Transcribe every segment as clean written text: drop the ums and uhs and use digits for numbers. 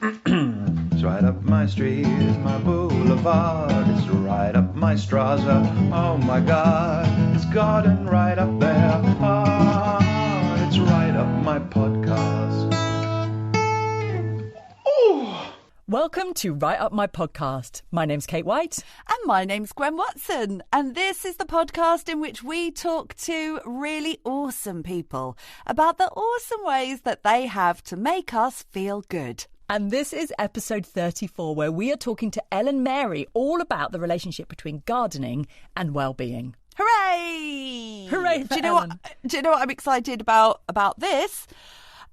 It's right up my street, it's my boulevard. It's right up my straza, oh my God. It's garden right up there, ah, it's right up my podcast. Welcome to Right Up My Podcast. My name's Kate White. And my name's Gwen Watson. And this is the podcast in which we talk to really awesome people about the awesome ways that they have to make us feel good. And this is episode 34, where we are talking to Ellen Mary all about the relationship between gardening and well-being. Hooray! Hooray for Ellen. Do you know what I'm excited about this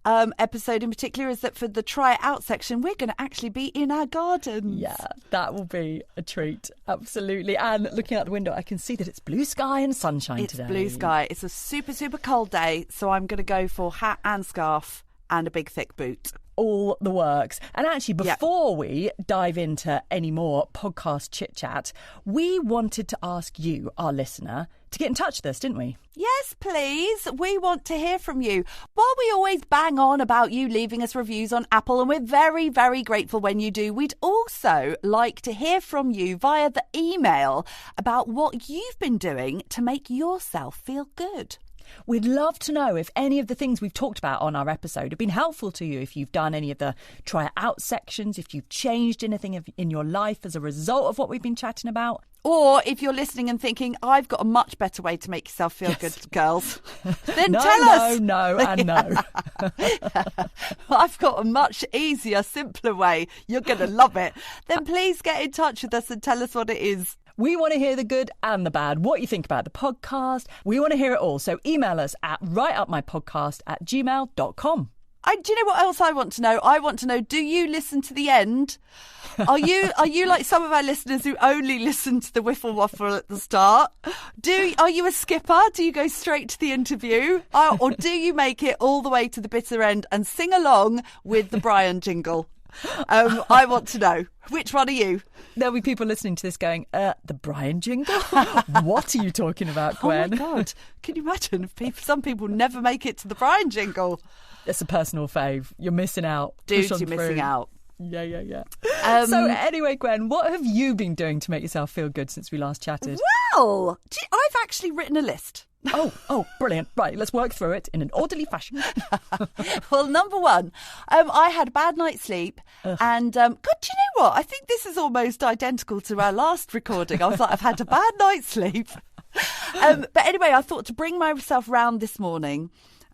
episode in particular is that for the try it out section, we're going to actually be in our gardens. Yeah, that will be a treat. Absolutely. And looking out the window, I can see that it's blue sky and sunshine today. It's blue sky. It's a super, super cold day. So I'm going to go for hat and scarf and a big thick boot. All the works. And actually, before we dive into any more podcast chit-chat, we wanted to ask you, our listener, to get in touch with us, didn't we? Yes, please. We want to hear from you. While we always bang on about you leaving us reviews on Apple, and we're very, very grateful when you do, we'd also like to hear from you via the email about what you've been doing to make yourself feel good. We'd love to know if any of the things we've talked about on our episode have been helpful to you, if you've done any of the try it out sections, if you've changed anything in your life as a result of what we've been chatting about. Or if you're listening and thinking, I've got a much better way to make yourself feel good, girls, then tell us. No, and no. I've got a much easier, simpler way. You're going to love it. Then please get in touch with us and tell us what it is. We want to hear the good and the bad, what you think about the podcast. We want to hear it all. So email us at rightupmypodcast@gmail.com. Do you know what else I want to know? I want to know, do you listen to the end? Are you like some of our listeners who only listen to the whiffle waffle at the start? Are you a skipper? Do you go straight to the interview? Or do you make it all the way to the bitter end and sing along with the Brian jingle? I want to know. Which one are you? There'll be people listening to this going, the Brian jingle? What are you talking about, Gwen? Oh, my God. Can you imagine if some people never make it to the Brian jingle? It's a personal fave. You're missing out. Dude, you're missing out. Yeah. So anyway, Gwen, what have you been doing to make yourself feel good since we last chatted? Well, I've actually written a list. Oh, brilliant. Right, let's work through it in an orderly fashion. Well, number one, I had a bad night's sleep. And, God, do you know what? I think this is almost identical to our last recording. I was like, I've had a bad night's sleep. But anyway, I thought to bring myself round this morning,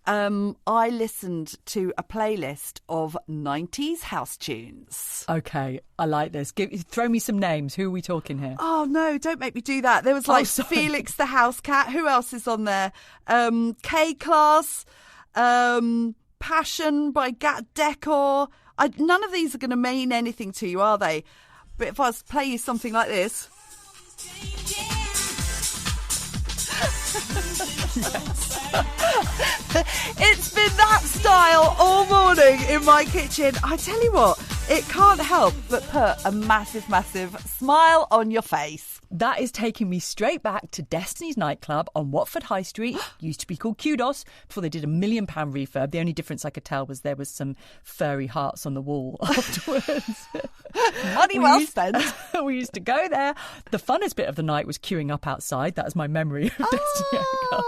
I listened to a playlist of 90s house tunes. Okay, I like this. Throw me some names. Who are we talking here? Oh, no, don't make me do that. There was Felix the House Cat. Who else is on there? K-Class, Passion by Gat Decor. None of these are going to mean anything to you, are they? But if I was to play you something like this. It's been that style all morning in my kitchen. I tell you what, it can't help but put a massive, massive smile on your face. That is taking me straight back to Destiny's nightclub on Watford High Street. Used to be called Kudos before they did a £1 million refurb. The only difference I could tell was there was some furry hearts on the wall afterwards. Money well spent. We used to go there. The funnest bit of the night was queuing up outside. That is my memory of Destiny nightclub.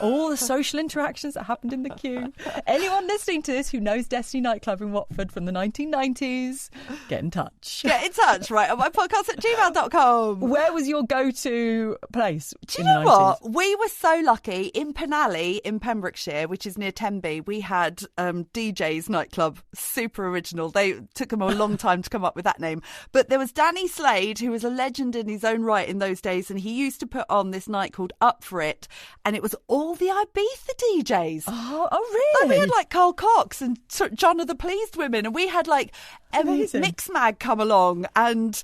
All the social interactions that happened in the queue. Anyone listening to this who knows Destiny nightclub in Watford from the 1990s, get in touch. Get in touch, right, on my podcast at gmail.com. Where was your go-to place? Do you know what? We were so lucky in Penally in Pembrokeshire, which is near Tenby. We had DJ's nightclub, super original. They took them a long time to come up with that name. But there was Danny Slade, who was a legend in his own right in those days, and he used to put on this night called Up For It, and it was all the Ibiza DJs. Oh really? And we had like Carl Cox and John of the Pleased Women, and we had like Mixmag come along and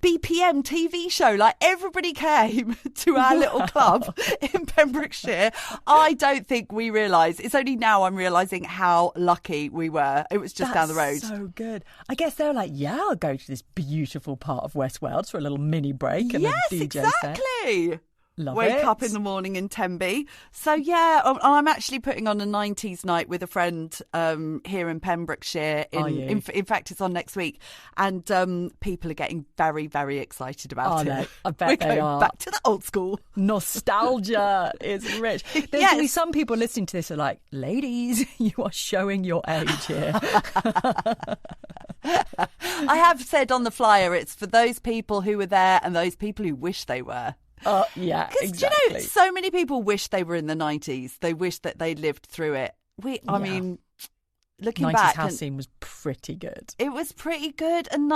BPM TV show. Like, everybody came to our little club in Pembrokeshire. I don't think we realise. It's only now I'm realising how lucky we were. It was just down the road. So good. I guess they were like, yeah, I'll go to this beautiful part of West Wales for a little mini break and yes, a DJ exactly. set. Wake up in the morning in Tenby. So, yeah, I'm actually putting on a 90s night with a friend here in Pembrokeshire. In fact, it's on next week. And people are getting very, very excited about it. I bet they are. Back to the old school. Nostalgia is rich. There's going to be some people listening to this who are like, ladies, you are showing your age here. I have said on the flyer, it's for those people who were there and those people who wish they were. Yeah, because exactly. So many people wish they were in the 90s. They wish that they lived through it. I mean, looking 90s back, house scene was pretty good. It was pretty good, and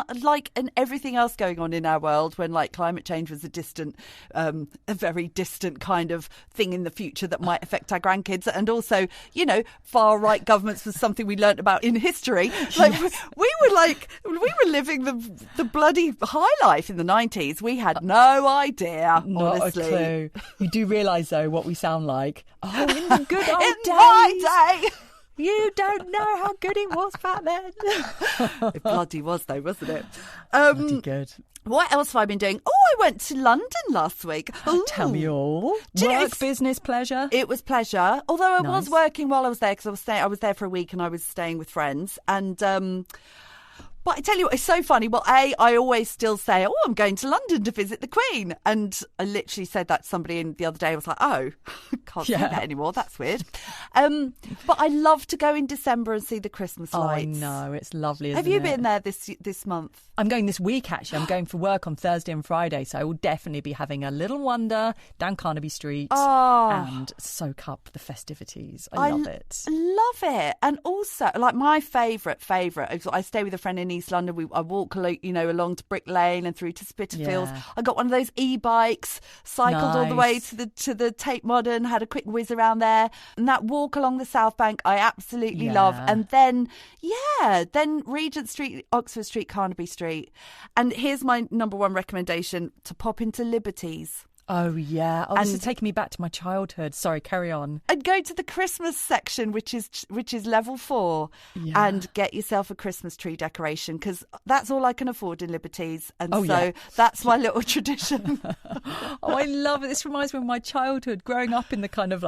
and everything else going on in our world when climate change was a very distant kind of thing in the future that might affect our grandkids, and also far right governments was something we learnt about in history. We were living the bloody high life in the 90s. We had no idea, Not honestly. a clue. You do realise though what we sound like. Oh, in the good old in days. my day. You don't know how good it was back then. It bloody was, though, wasn't it? Bloody good. What else have I been doing? Oh, I went to London last week. Ooh. Tell me all. Work, business, pleasure? It was pleasure. Although I was Nice. working while I was there because I was there for a week and I was staying with friends. And but I tell you what, it's so funny. Well, I always still say, oh, I'm going to London to visit the Queen. And I literally said that to somebody the other day. I was like, oh, can't say that anymore. That's weird. But I love to go in December and see the Christmas lights. Oh, I know. It's lovely, isn't Have you been there this month? I'm going this week, actually. I'm going for work on Thursday and Friday, so I will definitely be having a little wander down Carnaby Street and soak up the festivities. I love it. Love it. And also, my favourite, I stay with a friend in East London. I walk, along to Brick Lane and through to Spitalfields. Yeah. I got one of those e-bikes, cycled all the way to the Tate Modern, had a quick whiz around there. And that walk along the South Bank, I absolutely love. And then Regent Street, Oxford Street, Carnaby Street. And here's my number one recommendation, to pop into Liberties. Oh, yeah. Oh, this is taking me back to my childhood. Sorry, carry on. And go to the Christmas section, which is level 4, and get yourself a Christmas tree decoration, because that's all I can afford in Liberties. And that's my little tradition. Oh, I love it. This reminds me of my childhood, growing up in the kind of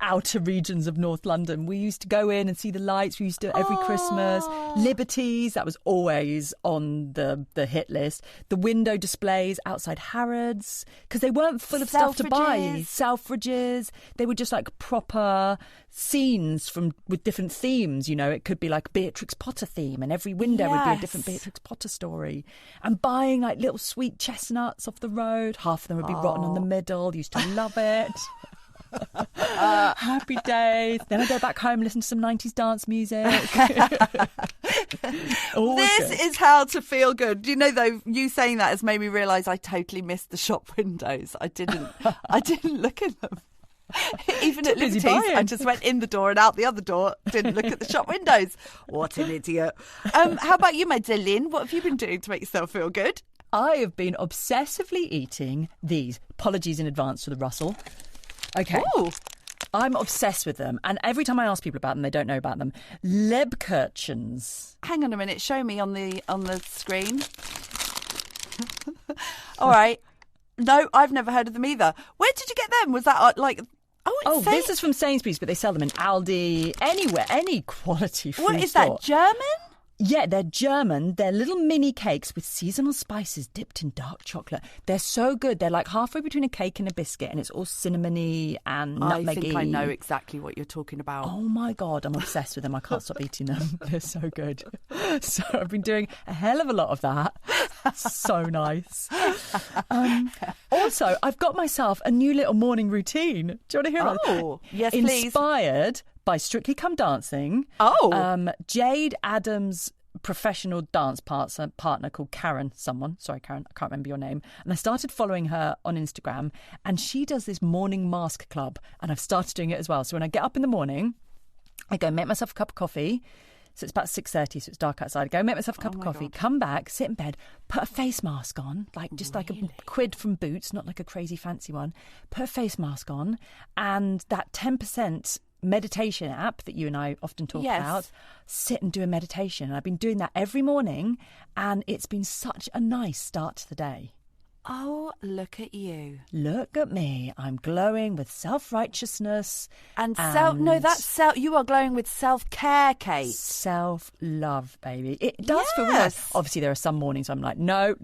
outer regions of North London. We used to go in and see the lights. We used to every Christmas. Liberties, that was always on the hit list. The window displays outside Harrods, because they weren't full of stuff to buy. Selfridges. They were just proper scenes with different themes. It could be Beatrix Potter theme, and every window would be a different Beatrix Potter story. And buying little sweet chestnuts off the road. Half of them would be rotten on the middle. Used to love it. Happy days. Then I go back home and listen to some 90s dance music. This is how to feel good. Though, you saying that has made me realise I totally missed the shop windows. I didn't look at them. Even at Liberties, I just went in the door and out the other door. Didn't look at the shop windows. What an idiot. How about you, Madeleine? What have you been doing to make yourself feel good? I have been obsessively eating these. Apologies in advance for the rustle. Okay. Ooh. I'm obsessed with them, and every time I ask people about them, they don't know about them. Lebkuchens. Hang on a minute. Show me on the screen. All right. No, I've never heard of them either. Where did you get them? Was that Oh, this is from Sainsbury's, but they sell them in Aldi, anywhere, any quality food What is store. that, German? Yeah, they're German. They're little mini cakes with seasonal spices dipped in dark chocolate. They're so good. They're halfway between a cake and a biscuit, and it's all cinnamony and nutmeggy. I think I know exactly what you're talking about. Oh my God, I'm obsessed with them. I can't stop eating them. They're so good. So I've been doing a hell of a lot of that. So nice. Also, I've got myself a new little morning routine. Do you want to hear about it? Oh, yes, please. Inspired by Strictly Come Dancing. Jade Adams' professional dance partner called Karen someone. Sorry, Karen, I can't remember your name. And I started following her on Instagram, and she does this morning mask club, and I've started doing it as well. So when I get up in the morning, I go make myself a cup of coffee. So it's about 6:30, so it's dark outside. I go make myself a cup of coffee, come back, sit in bed, put a face mask on, a quid from Boots, not a crazy fancy one. Put a face mask on, and that 10% meditation app that you and I often talk about, sit and do a meditation. And I've been doing that every morning, and it's been such a nice start to the day. Oh, look at you. Look at me. I'm glowing with self-righteousness. And you are glowing with self-care, Kate. Self-love, baby. It does feel really Yes. nice. Obviously, there are some mornings I'm like, no,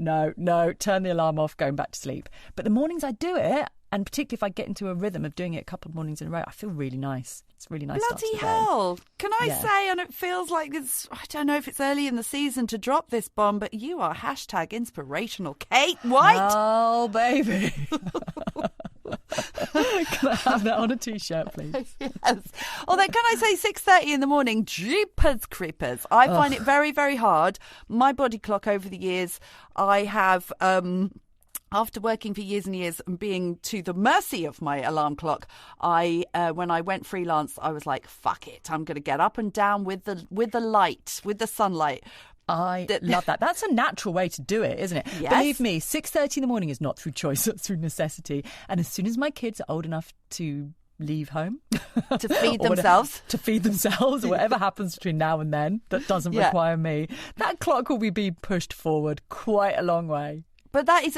turn the alarm off, going back to sleep. But the mornings I do it, and particularly if I get into a rhythm of doing it a couple of mornings in a row, I feel really nice. It's really nice. Bloody hell. Can I say, and it feels like I don't know if it's early in the season to drop this bomb, but you are #inspirational Kate White. Oh, baby. Can I have that on a T-shirt, please? Yes. Although, can I say 6:30 in the morning, jeepers creepers. I find it very, very hard. My body clock over the years, I have... after working for years and years and being to the mercy of my alarm clock, when I went freelance, I was like, fuck it. I'm going to get up and down with the light, with the sunlight. I love that. That's a natural way to do it, isn't it? Yes. Believe me, 6:30 in the morning is not through choice, it's through necessity. And as soon as my kids are old enough to leave home To feed themselves. or whatever happens between now and then that doesn't require me, that clock will be pushed forward quite a long way. But that is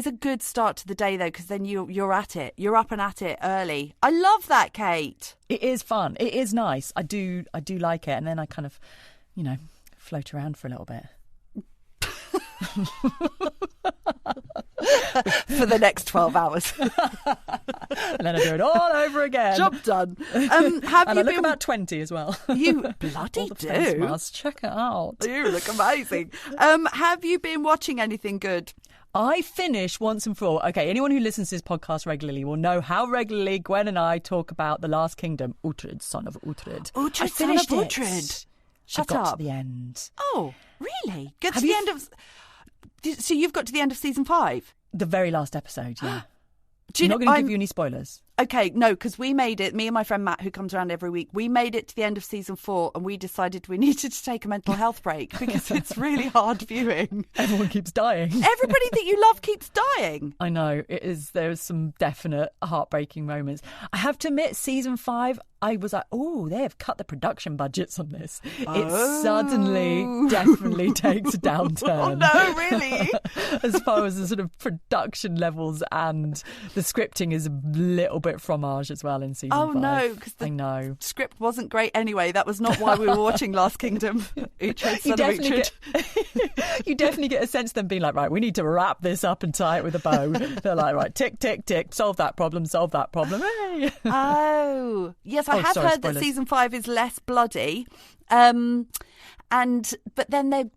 a good start to the day, though, because then you're at it. You're up and at it early. I love that, Kate. It is fun. It is nice. I do like it. And then I kind of, float around for a little bit. For the next 12 hours. And then I do it all over again. Job done. And I look about 20 as well. You bloody all the do. face masks. Check it out. You look amazing. Have you been watching anything good? I finish once and for all. Okay, anyone who listens to this podcast regularly will know how regularly Gwen and I talk about The Last Kingdom. Uhtred, son of Uhtred. Uhtred, son of Uhtred. Shut I got up. to the end. Oh, really? Get to Have the you end of... So you've got to the end of season 5? The very last episode, yeah. Do you I'm not going to give you any spoilers. Okay, no, because we made it, me and my friend Matt, who comes around every week, we made it to the end of season 4 and we decided we needed to take a mental health break because it's really hard viewing. Everyone keeps dying. Everybody that you love keeps dying. I know, there's some definite heartbreaking moments. I have to admit, season 5, I was like, oh, they have cut the production budgets on this. It suddenly definitely takes a downturn. Oh, no, really? As far as the sort of production levels and the scripting is a little bit fromage as well in season 5. Oh, no, because the script wasn't great anyway. That was not why we were watching Last Kingdom. Uhtred, son of Uhtred. You definitely get a sense of them being like, right, we need to wrap this up and tie it with a bow. They're like, right, tick, tick, tick, solve that problem. Hey. Oh, yes, I have heard spoilers. that season 5 is less bloody. But then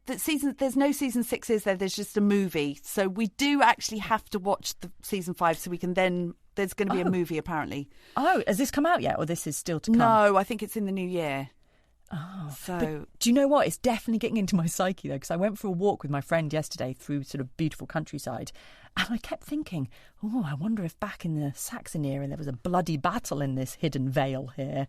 there's no season 6, is there? There's just a movie. So we do actually have to watch the season 5 so we can then... There's going to be a movie, apparently. Oh, has this come out yet, or this is still to come? No, I think it's in the new year. Oh, so but do you know what? It's definitely getting into my psyche, though, because I went for a walk with my friend yesterday through sort of beautiful countryside, and I kept thinking, oh, I wonder if back in the Saxon era there was a bloody battle in this hidden vale here.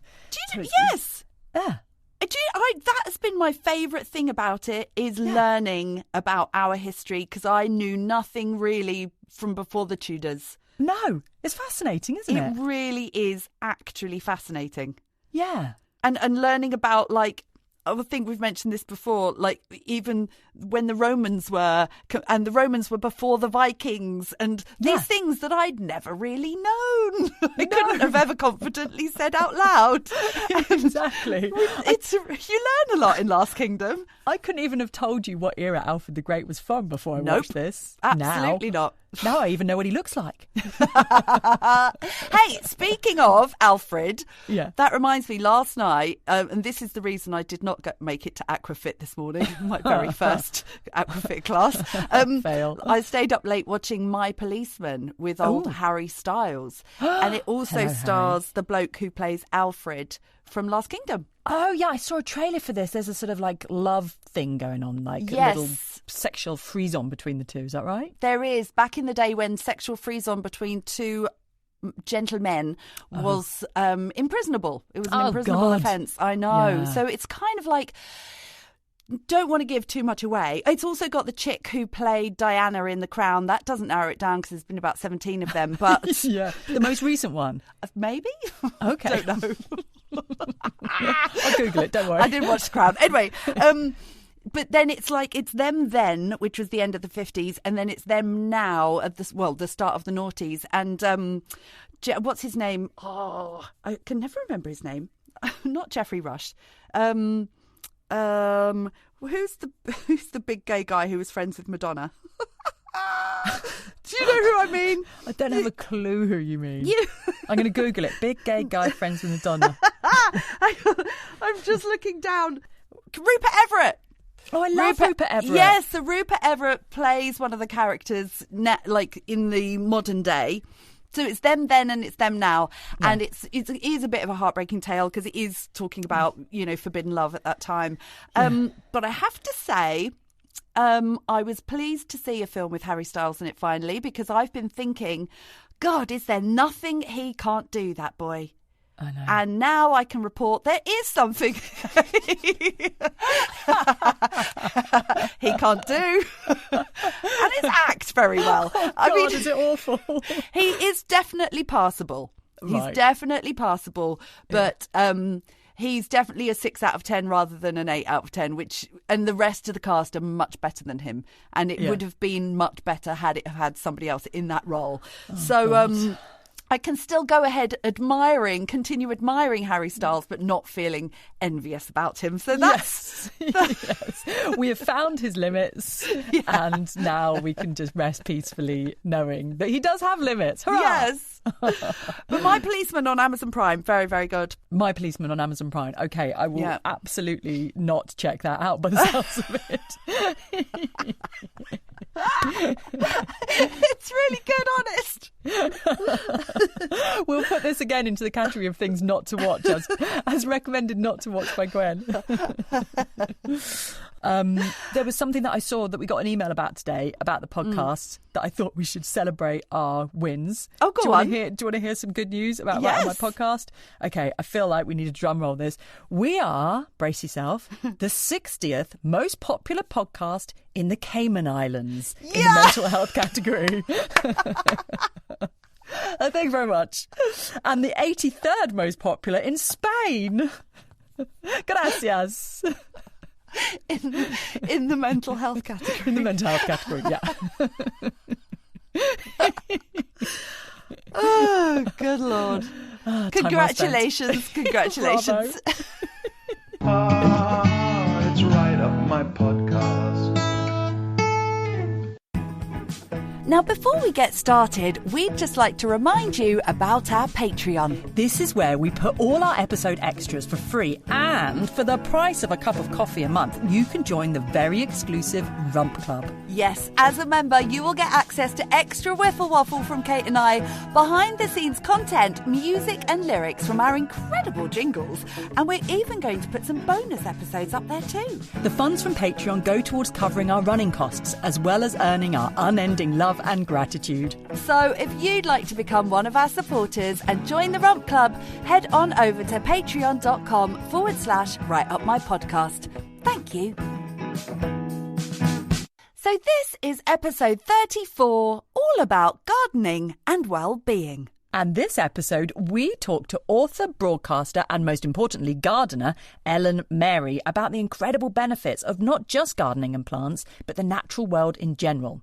Yes. Yeah. That has been my favourite thing about it, is learning about our history, because I knew nothing really from before the Tudors. No, it's fascinating, isn't it? It really is actually fascinating. Yeah. And learning about, like, I think we've mentioned this before, like even when the Romans were before the Vikings, and these things that I'd never really known. I couldn't have ever confidently said out loud. Exactly. You learn a lot in Last Kingdom. I couldn't even have told you what era Alfred the Great was from before I watched this. Absolutely not. Now I even know what he looks like. Hey, speaking of Alfred, that reminds me, last night, and this is the reason I did not make it to Aquafit this morning, my very first Aquafit class. Fail. I stayed up late watching My Policeman with old Harry Styles. And it also stars the bloke who plays Alfred from Last Kingdom. Oh, yeah, I saw a trailer for this. There's a sort of like love thing going on, like a little sexual frisson between the two. Is that right? There is. Back in the day when sexual frisson between two gentlemen was imprisonable. It was an imprisonable offence. I know. Yeah. So it's kind of like... Don't want to give too much away. It's also got the chick who played Diana in The Crown. That doesn't narrow it down because there's been about 17 of them. But the most recent one. Maybe? Okay. Don't know. I'll Google it, don't worry. I did watch The Crown. Anyway, but then it's like it's them then, which was the end of the 50s, and then it's them now at the start of the noughties. And what's his name? Oh, I can never remember his name. Not Jeffrey Rush. Who's the big gay guy who was friends with Madonna? Do you know who I mean? I don't have a clue who you mean. I'm going to Google it. Big gay guy friends with Madonna. I'm just looking down. Rupert Everett. Oh, I love Rupert Everett. Yes, so Rupert Everett plays one of the characters like in the modern day. So it's them then and it's them now. Yeah. And it is a bit of a heartbreaking tale because it is talking about, forbidden love at that time. But I have to say, I was pleased to see a film with Harry Styles in it finally, because I've been thinking, God, is there nothing he can't do, that boy? I know. And now I can report there is something he can't do. And it acts very well. I mean, is it awful? He is definitely passable. Right. He's definitely passable, but he's definitely a 6 out of 10 rather than an 8 out of 10, and the rest of the cast are much better than him. And it would have been much better had it had somebody else in that role. God. I can still go ahead continue admiring Harry Styles, but not feeling envious about him. So that's... Yes. We have found his limits, and now we can just rest peacefully knowing that he does have limits. Hurrah! Yes. But My Policeman on Amazon Prime, very, very good. My Policeman on Amazon Prime. Okay, I will absolutely not check that out by the sounds of it. It's really good, honest. We'll put this again into the category of things not to watch, as recommended not to watch by Gwen. There was something that I saw that we got an email about today about the podcast that I thought we should celebrate our wins. Oh, go on. Do you want to hear some good news about Right On My podcast? Okay, I feel like we need to drum roll this. We are, brace yourself, the 60th most popular podcast in the Cayman Islands in the mental health category. Thank you very much. And the 83rd most popular in Spain. Gracias. In the mental health category. In the mental health category, yeah. Oh, good Lord. Congratulations. Congratulations. It's right up my podcast. Now, before we get started, we'd just like to remind you about our Patreon. This is where we put all our episode extras for free, and for the price of a cup of coffee a month, you can join the very exclusive Rump Club. Yes, as a member, you will get access to extra Wiffle Waffle from Kate and I, behind-the-scenes content, music and lyrics from our incredible jingles, and we're even going to put some bonus episodes up there too. The funds from Patreon go towards covering our running costs, as well as earning our unending love and gratitude. So if you'd like to become one of our supporters and join the Rump Club, head on over to patreon.com/Right Up My Podcast. Thank you. So this is episode 34, all about gardening and well-being. And this episode, we talk to author, broadcaster and, most importantly, gardener Ellen Mary about the incredible benefits of not just gardening and plants, but the natural world in general.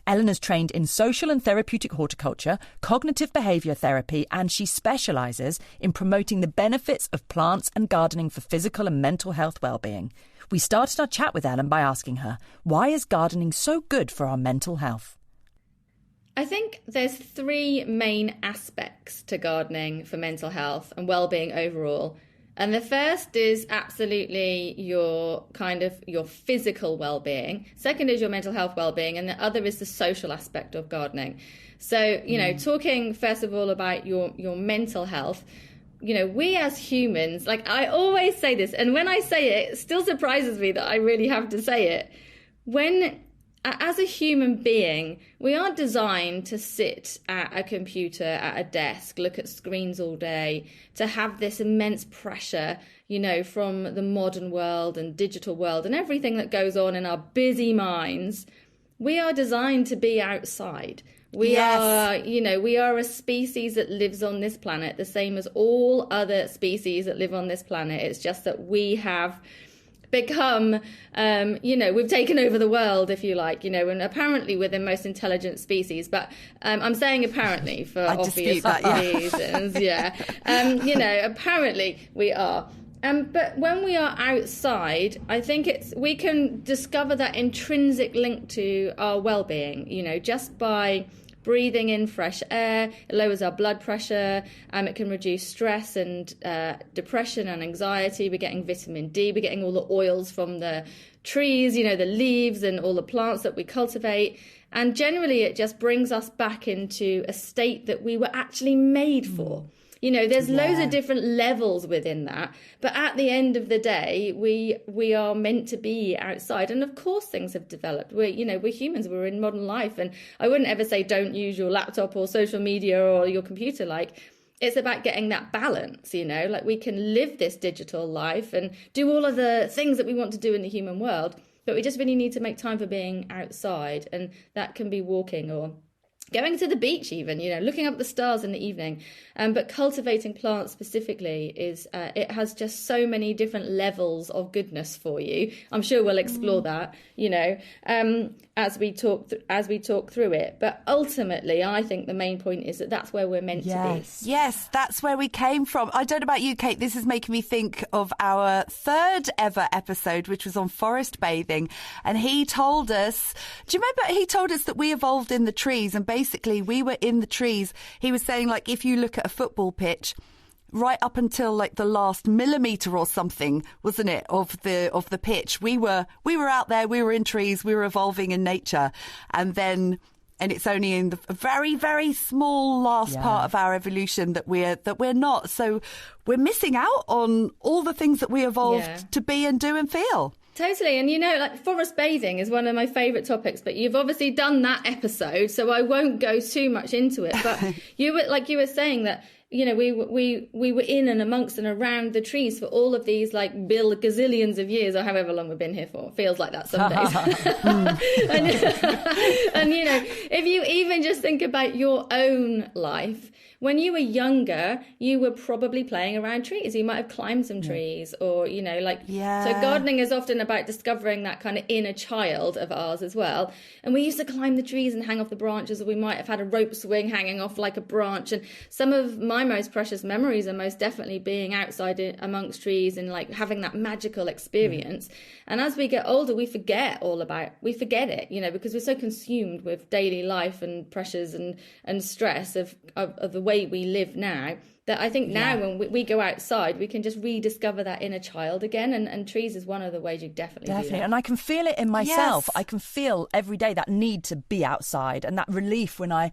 Ellen is trained in social and therapeutic horticulture, cognitive behaviour therapy, and she specialises in promoting the benefits of plants and gardening for physical and mental health well-being. We started our chat with Ellen by asking her, why is gardening so good for our mental health? I think there's 3 main aspects to gardening for mental health and well-being overall. And the first is absolutely your physical well-being. Second is your mental health well-being. And the other is the social aspect of gardening. So, talking first of all about your mental health, we as humans, like I always say this, and when I say it, it still surprises me that I really have to say it. As a human being, we are designed to sit at a computer, at a desk, look at screens all day, to have this immense pressure, from the modern world and digital world and everything that goes on in our busy minds. We are designed to be outside. We are a species that lives on this planet, the same as all other species that live on this planet. It's just that we have become, we've taken over the world, if you like, and apparently we're the most intelligent species. But I'm saying apparently for obvious reasons. Yeah. Apparently we are. But when we are outside, I think we can discover that intrinsic link to our well-being, just by breathing in fresh air. It lowers our blood pressure. It can reduce stress and depression and anxiety. We're getting vitamin D. We're getting all the oils from the trees, the leaves and all the plants that we cultivate. And generally, it just brings us back into a state that we were actually made for. There's loads of different levels within that. But at the end of the day, we are meant to be outside. And of course, things have developed. We're humans. We're in modern life. And I wouldn't ever say don't use your laptop or social media or your computer. It's about getting that balance, we can live this digital life and do all of the things that we want to do in the human world. But we just really need to make time for being outside. And that can be walking or going to the beach even, looking up at the stars in the evening. But cultivating plants specifically it has just so many different levels of goodness for you. I'm sure we'll explore that, as we talk through it. But ultimately, I think the main point is that that's where we're meant to be. Yes, that's where we came from. I don't know about you, Kate. This is making me think of our third ever episode, which was on forest bathing. And he told us, do you remember he told us that we evolved in the trees, and basically we were in the trees. He was saying, if you look at a football pitch, right up until the last millimetre or something, wasn't it, of the pitch, we were out there, we were in trees, we were evolving in nature, and it's only in the very, very small last part of our evolution that we're not. So we're missing out on all the things that we evolved to be and do and feel. Totally. And, forest bathing is one of my favourite topics, but you've obviously done that episode, so I won't go too much into it. But you were saying that, we were in and amongst and around the trees for all of these gazillions of years, or however long we've been here for. It feels like that some days. and if you even just think about your own life, when you were younger, you were probably playing around trees. You might have climbed some trees or, So gardening is often about discovering that kind of inner child of ours as well. And we used to climb the trees and hang off the branches, or we might have had a rope swing hanging off like a branch. And some of my most precious memories are most definitely being outside amongst trees and having that magical experience. And as we get older, we forget it, because we're so consumed with daily life and pressures and stress of the way we live now, that I think now when we go outside, we can just rediscover that inner child again. And trees is one of the ways you definitely do that. And I can feel it in myself. I can feel every day that need to be outside, and that relief when I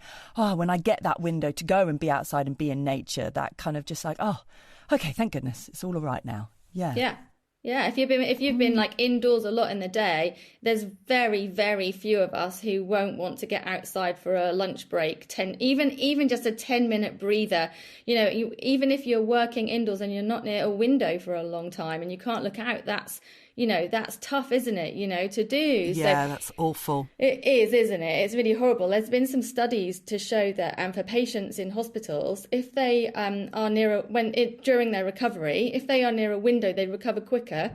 get that window to go and be outside and be in nature, that kind of just okay, thank goodness, it's all right now. Yeah, if you've been indoors a lot in the day, there's very, very few of us who won't want to get outside for a lunch break, even just a 10-minute breather. Even if you're working indoors and you're not near a window for a long time and you can't look out, that's tough, isn't it, to do. Yeah, so that's awful. It is, isn't it? It's really horrible. There's been some studies to show that for patients in hospitals, if they are during their recovery, if they are near a window, they recover quicker.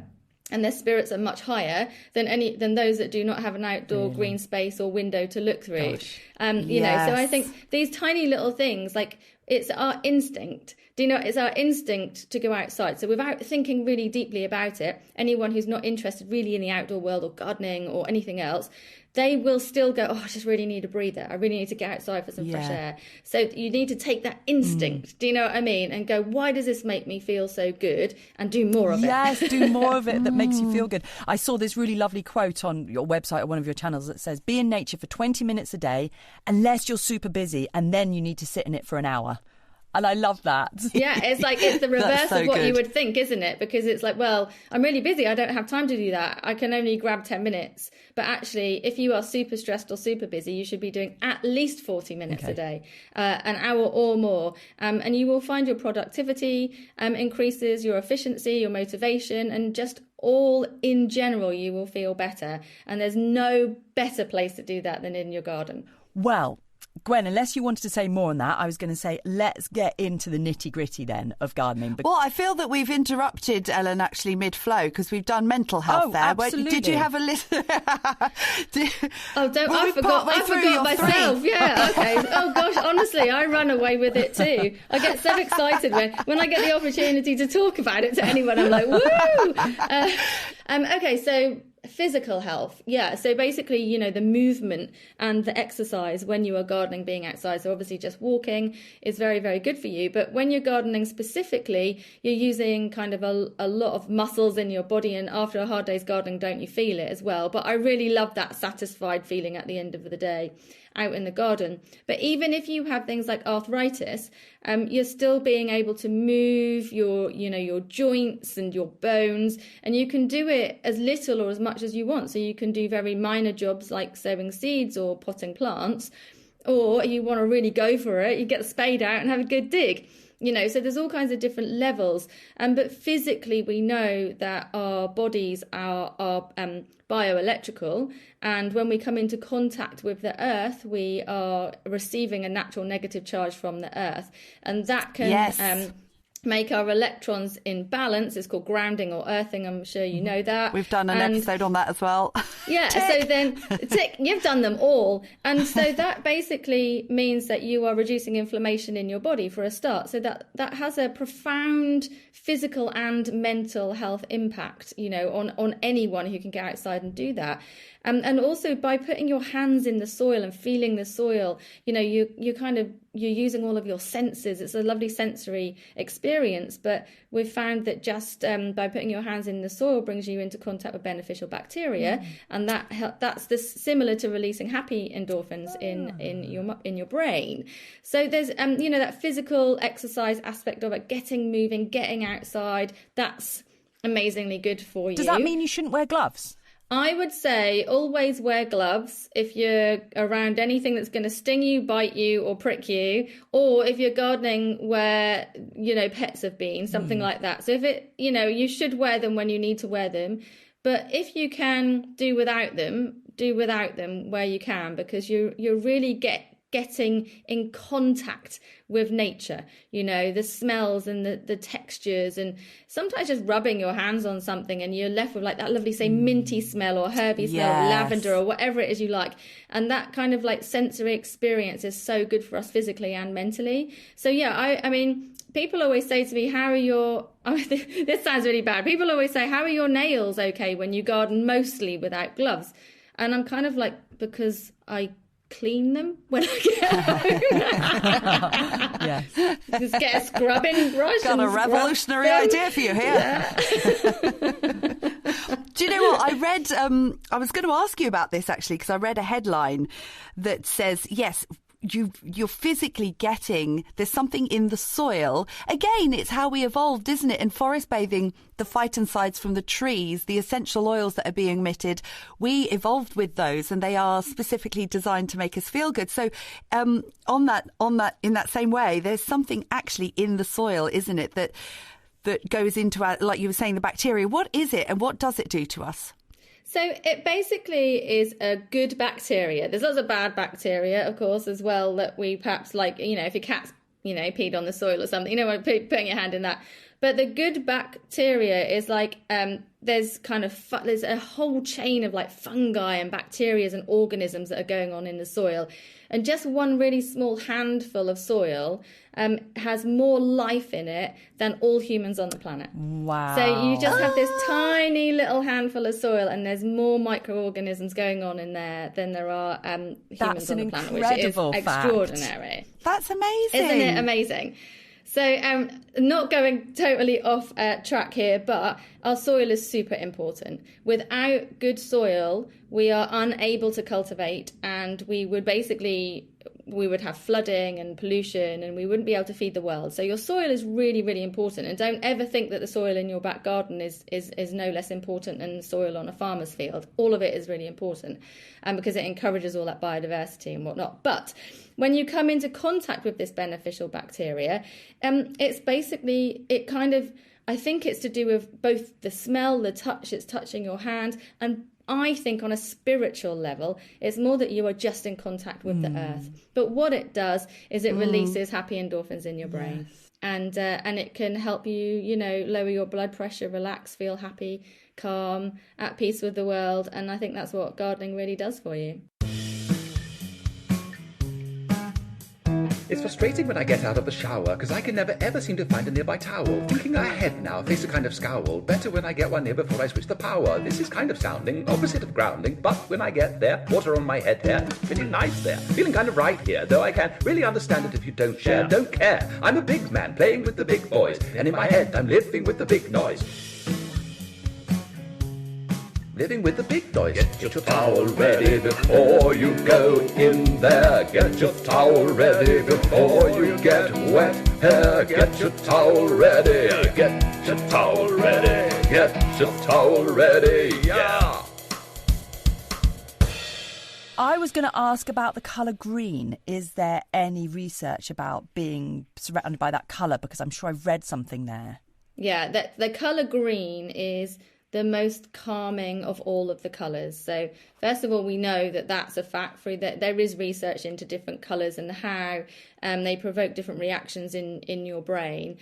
And their spirits are much higher than those that do not have an outdoor green space or window to look through. So I think these tiny little things, it's our instinct. It's our instinct to go outside. So without thinking really deeply about it, anyone who's not interested really in the outdoor world or gardening or anything else, they will still go, I just really need a breather. I really need to get outside for some fresh air. So you need to take that instinct, do you know what I mean? And go, why does this make me feel so good? And do more of it. Yes, do more of it that makes you feel good. I saw this really lovely quote on your website or one of your channels that says, be in nature for 20 minutes a day, unless you're super busy, and then you need to sit in it for an hour. And I love that. Yeah, it's the reverse of what you would think, isn't it? Because it's well, I'm really busy. I don't have time to do that. I can only grab 10 minutes. But actually, if you are super stressed or super busy, you should be doing at least 40 minutes a day, an hour or more. And you will find your productivity increases, your efficiency, your motivation, and just all in general, you will feel better. And there's no better place to do that than in your garden. Well, Gwen, unless you wanted to say more on that, I was going to say let's get into the nitty-gritty then of gardening. Well, I feel that we've interrupted Ellen actually mid-flow because we've done mental health there. Absolutely. Did you have a list? I forgot myself. Yeah, okay. Oh gosh, honestly, I run away with it too. I get so excited when I get the opportunity to talk about it to anyone. I'm like, woo! Okay, so physical health. Yeah, so basically, the movement and the exercise when you are gardening, being outside. So obviously just walking is very, very good for you. But when you're gardening specifically, you're using kind of a lot of muscles in your body. And after a hard day's gardening, don't you feel it as well? But I really love that satisfied feeling at the end of the day out in the garden. But even if you have things like arthritis, you're still being able to move your joints and your bones, and you can do it as little or as much as you want. So you can do very minor jobs like sowing seeds or potting plants, or you want to really go for it, you get the spade out and have a good dig. So there's all kinds of different levels. But physically, we know that our bodies are bioelectrical. And when we come into contact with the earth, we are receiving a natural negative charge from the earth. And that can make our electrons in balance. It's called grounding or earthing. I'm sure you know that. We've done an episode on that as well. Yeah, so then you've done them all. And so that basically means that you are reducing inflammation in your body for a start. So that has a profound physical and mental health impact, on anyone who can get outside and do that. And also by putting your hands in the soil and feeling the soil, you're using all of your senses. It's a lovely sensory experience, but we've found that just by putting your hands in the soil brings you into contact with beneficial bacteria, and that's similar to releasing happy endorphins in your brain. So there's that physical exercise aspect of it, getting moving, getting outside. That's amazingly good for you. Does that mean you shouldn't wear gloves? I would say always wear gloves if you're around anything that's going to sting you, bite you or prick you, or if you're gardening where, pets have been, something like that. So if you should wear them when you need to wear them. But if you can do without them where you can, because you're really getting in contact with nature, the smells and the textures, and sometimes just rubbing your hands on something and you're left with like that lovely, say, minty smell or herby smell, or lavender or whatever it is you like. And that kind of like sensory experience is so good for us physically and mentally. So yeah, I mean, people always say to me, how are your, this sounds really bad. People always say, how are your nails okay when you garden mostly without gloves? And I'm kind of like, because I clean them when I get home. Just get a scrubbing brush. Got a revolutionary idea for you here. Yeah. Do you know what? I read, I was going to ask you about this actually, because I read a headline that says, yes, you're physically getting, there's something in the soil. Again, it's how we evolved, isn't it? In forest bathing, the phytoncides from the trees, the essential oils that are being emitted, we evolved with those, and they are specifically designed to make us feel good. So in that same way, there's something actually in the soil, isn't it, that goes into our, like you were saying, the bacteria. What is it and what does it do to us? So it basically is a good bacteria. There's lots of bad bacteria, of course, as well, that we perhaps like, if your cat's, peed on the soil or something, putting your hand in that. But the good bacteria is like, there's a whole chain of like fungi and bacteria and organisms that are going on in the soil. And just one really small handful of soil has more life in it than all humans on the planet. Wow. So you just have this tiny little handful of soil, and there's more microorganisms going on in there than there are humans on the planet, which is extraordinary. That's amazing. Isn't it amazing? So not going totally off track here, but our soil is super important. Without good soil, we are unable to cultivate, and we would have flooding and pollution, and we wouldn't be able to feed the world. So your soil is really, really important. And don't ever think that the soil in your back garden is no less important than soil on a farmer's field. All of it is really important, because it encourages all that biodiversity and whatnot. But when you come into contact with this beneficial bacteria, it's basically, I think it's to do with both the smell, the touch, it's touching your hand, and I think on a spiritual level, it's more that you are just in contact with the earth. But what it does is it releases happy endorphins in your brain. Yes. And it can help you, lower your blood pressure, relax, feel happy, calm, at peace with the world. And I think that's what gardening really does for you. It's frustrating when I get out of the shower, because I can never ever seem to find a nearby towel. Thinking ahead now, face a kind of scowl. Better when I get one near before I switch the power. This is kind of sounding opposite of grounding, but when I get there, water on my head here, feeling nice there, feeling kind of right here. Though I can't really understand it if you don't share. Don't care, I'm a big man playing with the big boys, and in my head I'm living with the big noise. Living with the big noise. Get your towel ready before you go in there. Get your towel ready before you get wet hair. Get your towel ready. Get your towel ready. Get your towel ready. Yeah. I was going to ask about the colour green. Is there any research about being surrounded by that colour? Because I'm sure I've read something there. Yeah, the colour green is the most calming of all of the colours. So first of all, we know that that's a fact. That there is research into different colours and how they provoke different reactions in your brain.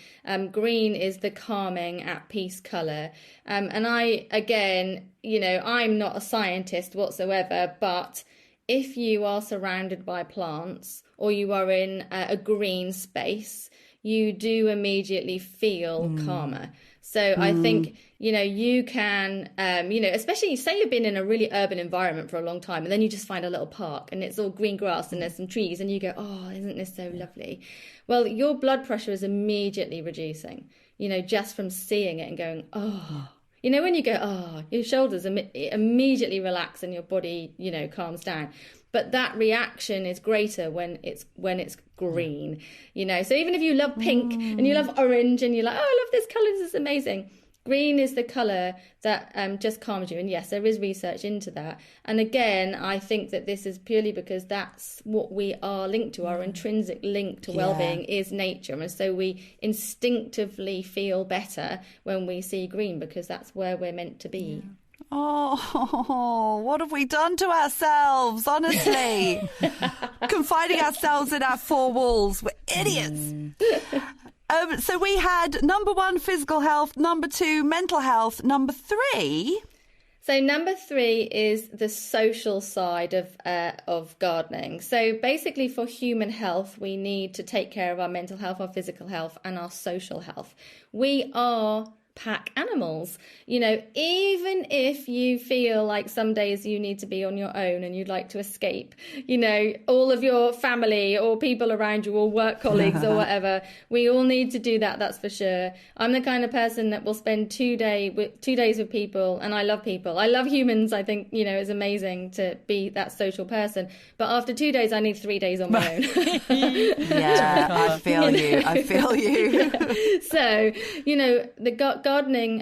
Green is the calming, at peace colour. And I, again, I'm not a scientist whatsoever, but if you are surrounded by plants or you are in a green space, you do immediately feel calmer. So I think, you can, especially say you've been in a really urban environment for a long time and then you just find a little park and it's all green grass and there's some trees and you go, oh, isn't this so lovely? Well, your blood pressure is immediately reducing, just from seeing it and going, oh. When you go, oh, your shoulders immediately relax and your body, calms down. But that reaction is greater when it's green, So even if you love pink and you love orange and you're like, oh, I love this colour, this is amazing. Green is the colour that just calms you. And yes, there is research into that. And again, I think that this is purely because that's what we are linked to. Our intrinsic link to well-being is nature. And so we instinctively feel better when we see green because that's where we're meant to be. Yeah. Oh, what have we done to ourselves, honestly? Confining ourselves in our four walls. We're idiots. So we had number 1, physical health, number 2, mental health, number 3. So number 3 is the social side of gardening. So basically for human health, we need to take care of our mental health, our physical health and our social health. We are pack animals, even if you feel like some days you need to be on your own and you'd like to escape, all of your family or people around you or work colleagues or whatever, we all need to do that, that's for sure. I'm the kind of person that will spend 2 days with people, and I love people. I love humans. I think, it's amazing to be that social person. But after 2 days, I need 3 days on my own. Yeah, I feel you. So, the gardening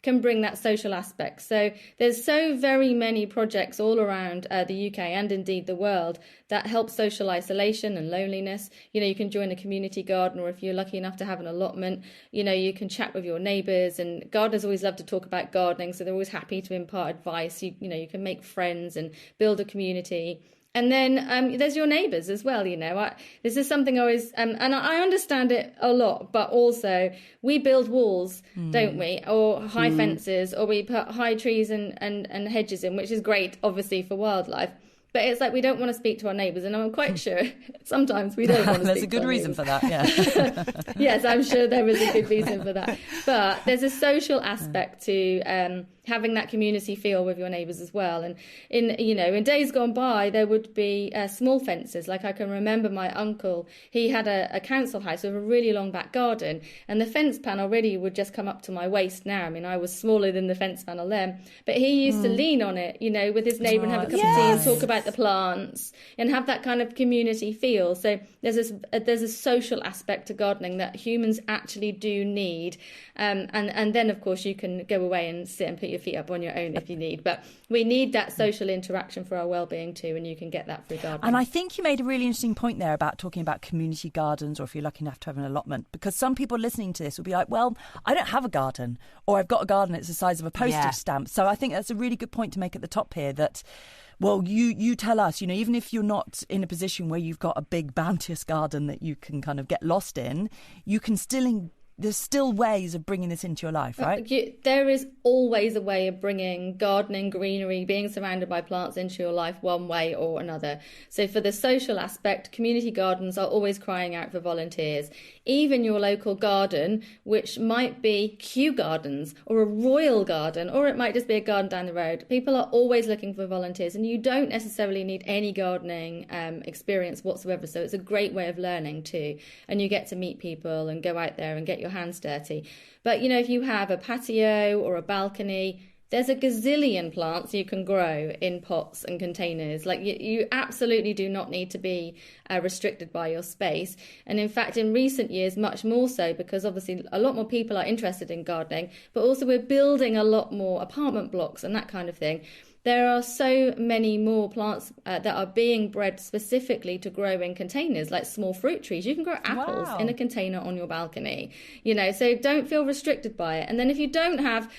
can bring that social aspect. So there's so very many projects all around the UK and indeed the world that help social isolation and loneliness. You can join a community garden, or if you're lucky enough to have an allotment, you can chat with your neighbours. And gardeners always love to talk about gardening, so they're always happy to impart advice. You can make friends and build a community. And then there's your neighbours as well, this is something I always, and I understand it a lot, but also we build walls, don't we? Or high fences, or we put high trees and hedges in, which is great, obviously, for wildlife. But it's like we don't want to speak to our neighbours, and I'm quite sure sometimes we don't want to There's speak a good to our reason neighbours. for that, yeah. Yes, I'm sure there is a good reason for that. But there's a social aspect to having that community feel with your neighbours as well. And in days gone by, there would be small fences. Like I can remember my uncle, he had a council house with a really long back garden, and the fence panel really would just come up to my waist now. I mean, I was smaller than the fence panel then, but he used to lean on it, with his neighbour and have a cup of tea and talk about like the plants and have that kind of community feel. So there's a social aspect to gardening that humans actually do need. And then, of course, you can go away and sit and put your feet up on your own if you need. But we need that social interaction for our well-being too, and you can get that through gardening. And I think you made a really interesting point there about talking about community gardens, or if you're lucky enough to have an allotment, because some people listening to this will be like, well, I don't have a garden, or I've got a garden, it's the size of a postage stamp. So I think that's a really good point to make at the top here, that, well, you tell us, even if you're not in a position where you've got a big bounteous garden that you can kind of get lost in, you can still there's still ways of bringing this into your life, right? There is always a way of bringing gardening, greenery, being surrounded by plants into your life one way or another. So for the social aspect, community gardens are always crying out for volunteers. Even your local garden, which might be Kew Gardens or a royal garden, or it might just be a garden down the road. People are always looking for volunteers, and you don't necessarily need any gardening experience whatsoever. So it's a great way of learning too. And you get to meet people and go out there and get your hands dirty. But if you have a patio or a balcony, there's a gazillion plants you can grow in pots and containers. Like you absolutely do not need to be restricted by your space. And in fact, in recent years, much more so, because obviously a lot more people are interested in gardening, but also we're building a lot more apartment blocks and that kind of thing. There are so many more plants that are being bred specifically to grow in containers, like small fruit trees. You can grow apples in a container on your balcony, so don't feel restricted by it. And then if you don't have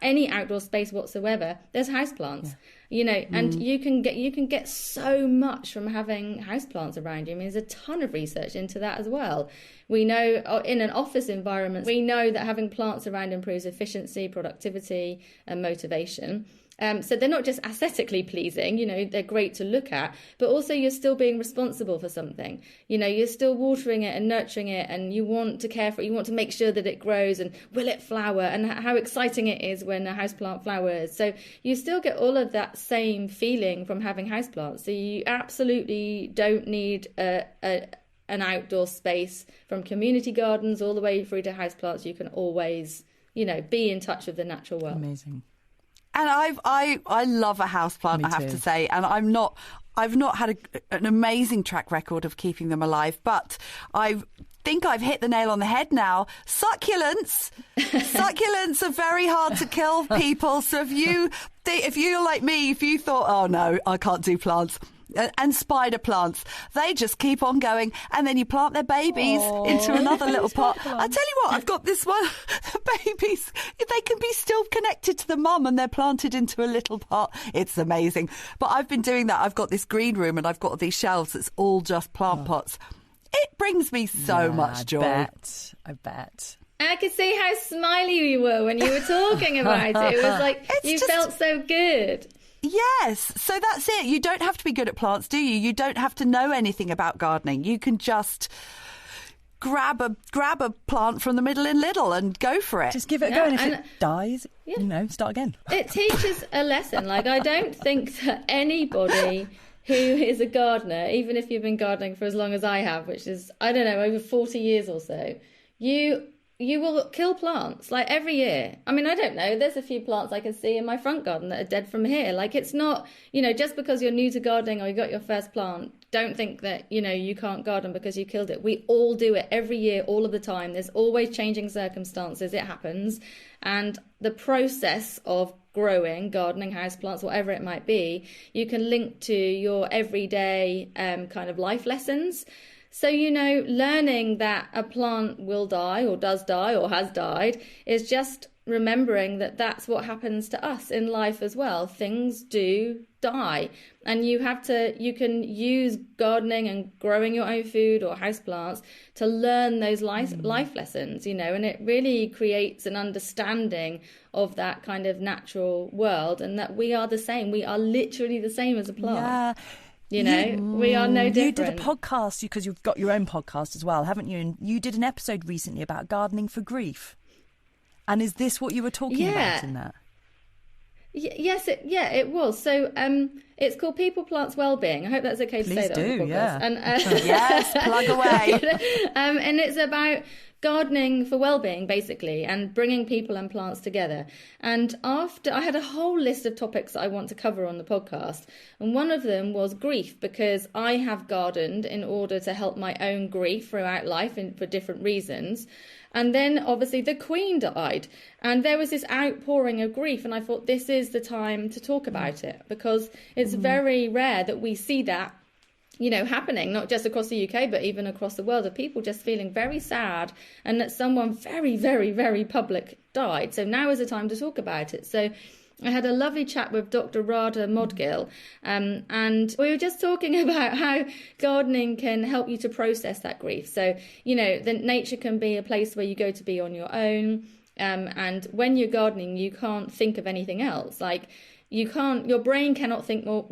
any outdoor space whatsoever, there's houseplants. And you can get so much from having houseplants around you. I mean, there's a ton of research into that as well. We know in an office environment, we know that having plants around improves efficiency, productivity, and motivation. So they're not just aesthetically pleasing, they're great to look at, but also you're still being responsible for something. You're still watering it and nurturing it, and you want to care for it. You want to make sure that it grows, and will it flower, and how exciting it is when a houseplant flowers. So you still get all of that same feeling from having houseplants. So you absolutely don't need an outdoor space. From community gardens all the way through to houseplants, you can always, be in touch with the natural world. Amazing. And I love a houseplant, I have to say, and I've not had an amazing track record of keeping them alive, but I think I've hit the nail on the head now. Succulents are very hard to kill, people. So if you're like me, if you thought, oh no, I can't do plants. And spider plants, they just keep on going, and then you plant their babies into another little pot. I tell you what, I've got this one. The babies, they can be still connected to the mum, and they're planted into a little pot. It's amazing. But I've been doing that. I've got this green room, and I've got these shelves that's all just plant pots. It brings me so much joy. I bet. I could see how smiley you were when you were talking about it. It was like felt so good. Yes, so that's it. You don't have to be good at plants, do you? You don't have to know anything about gardening. You can just grab a plant from the middle in Lidl and go for it. Just give it a go, and if it dies, start again. It teaches a lesson. Like, I don't think that anybody who is a gardener, even if you've been gardening for as long as I have, which is, I don't know, over 40 years or so, you will kill plants, like, every year. I mean, I don't know. There's a few plants I can see in my front garden that are dead from here. Like, it's not, just because you're new to gardening or you got your first plant, don't think that, you can't garden because you killed it. We all do it every year, all of the time. There's always changing circumstances. It happens. And the process of growing, gardening, houseplants, whatever it might be, you can link to your everyday kind of life lessons. So, learning that a plant will die or does die or has died is just remembering that that's what happens to us in life as well. Things do die, and you can use gardening and growing your own food or houseplants to learn those life lessons, and it really creates an understanding of that kind of natural world, and that we are the same. We are literally the same as a plant. Yeah. We are no different. You did a podcast, because you've got your own podcast as well, haven't you? And you did an episode recently about gardening for grief. And is this what you were talking about in that? Yes, it was. So it's called People, Plants, Wellbeing. I hope that's okay to say that on the podcast. Yeah. And, yes, plug away. And it's about gardening for well-being, basically, and bringing people and plants together. And after, I had a whole list of topics that I want to cover on the podcast, and one of them was grief, because I have gardened in order to help my own grief throughout life and for different reasons. And then obviously the Queen died, and there was this outpouring of grief, and I thought this is the time to talk about it, because it's very rare that we see that, you know, happening, not just across the UK, but even across the world, of people just feeling very sad and that someone very, very, very public died. So now is the time to talk about it. So I had a lovely chat with Dr. Radha Modgil, and we were just talking about how gardening can help you to process that grief. So, you know, that nature can be a place where you go to be on your own, and when you're gardening, you can't think of anything else. Like, your brain cannot think more